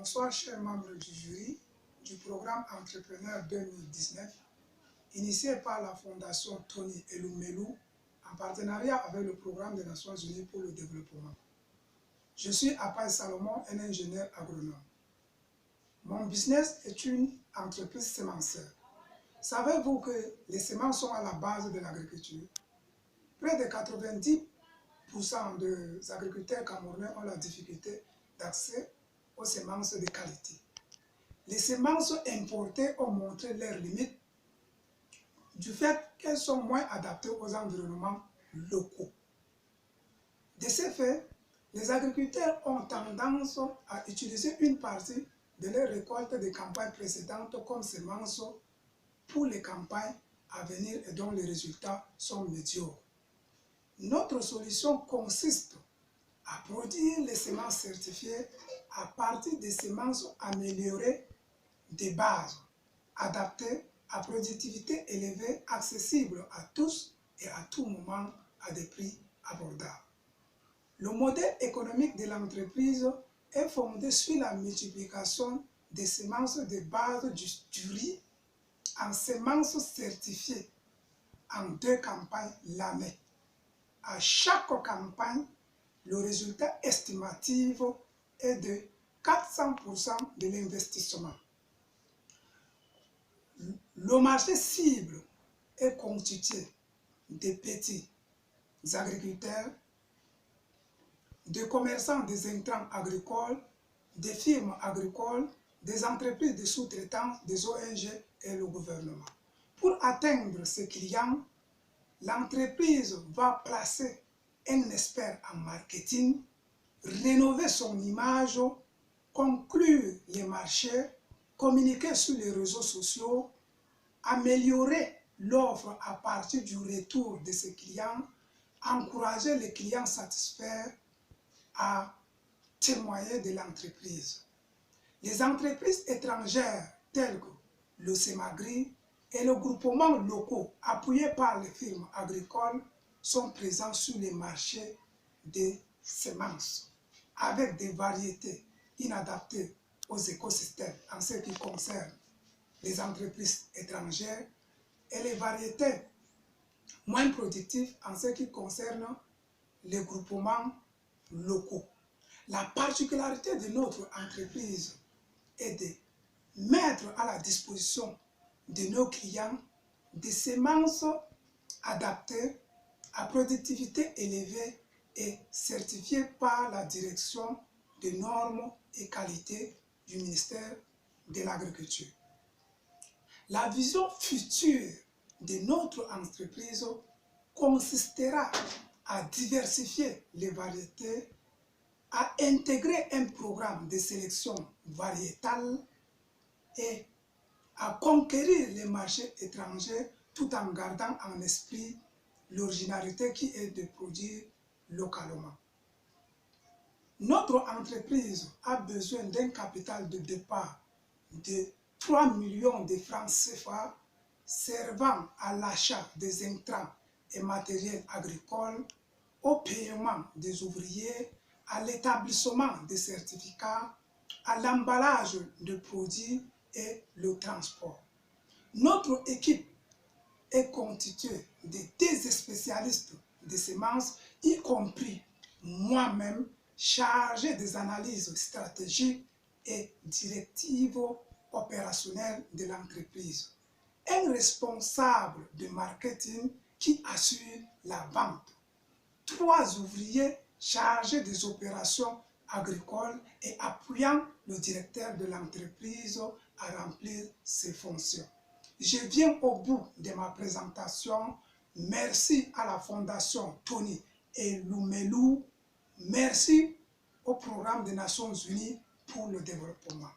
Bonsoir, chers membres du jury du programme Entrepreneur 2019, initié par la Fondation Tony Elumelu en partenariat avec le Programme des Nations Unies pour le développement. Je suis Apay Salomon, un ingénieur agronome. Mon business est une entreprise sémencière. Savez-vous que les semences sont à la base de l'agriculture? Près de 90% des agriculteurs camerounais ont la difficulté d'accès aux semences de qualité. Les semences importées ont montré leurs limites du fait qu'elles sont moins adaptées aux environnements locaux. De ce fait, les agriculteurs ont tendance à utiliser une partie de leurs récoltes des campagnes précédentes comme semences pour les campagnes à venir et dont les résultats sont médiocres. Notre solution consiste à produire les semences certifiées à partir des semences améliorées de base, adaptées à productivité élevée, accessibles à tous et à tout moment à des prix abordables. Le modèle économique de l'entreprise est fondé sur la multiplication des semences de base du riz en semences certifiées en 2 campagnes l'année. À chaque campagne, le résultat estimatif est de 400% de l'investissement. Le marché cible est constitué de petits agriculteurs, de commerçants des intrants agricoles, des firmes agricoles, des entreprises de sous-traitance, des ONG et le gouvernement. Pour atteindre ces clients, l'entreprise va placer un expert en marketing, rénover son image, conclure les marchés, communiquer sur les réseaux sociaux, améliorer l'offre à partir du retour de ses clients, encourager les clients satisfaits à témoigner de l'entreprise. Les entreprises étrangères telles que le Semagri et le groupement locaux appuyés par les firmes agricoles sont présents sur les marchés des semences avec des variétés inadaptées aux écosystèmes en ce qui concerne les entreprises étrangères et les variétés moins productives en ce qui concerne les groupements locaux. La particularité de notre entreprise est de mettre à la disposition de nos clients des semences adaptées à productivité élevée et certifiées par la direction des normes et qualité du ministère de l'Agriculture. La vision future de notre entreprise consistera à diversifier les variétés, à intégrer un programme de sélection variétale et à conquérir les marchés étrangers tout en gardant en esprit l'originalité qui est de produire localement. Notre entreprise a besoin d'un capital de départ de 3 millions de francs CFA servant à l'achat des intrants et matériels agricoles, au paiement des ouvriers, à l'établissement des certificats, à l'emballage de produits et le transport. Notre équipe est constituée de 10 spécialistes de semences, y compris moi-même, chargé des analyses stratégiques et directives opérationnelles de l'entreprise. Un responsable de marketing qui assure la vente. 3 ouvriers chargés des opérations agricoles et appuyant le directeur de l'entreprise à remplir ses fonctions. Je viens au bout de ma présentation. Merci à la Fondation Tony Elumelu. Merci au Programme des Nations Unies pour le développement.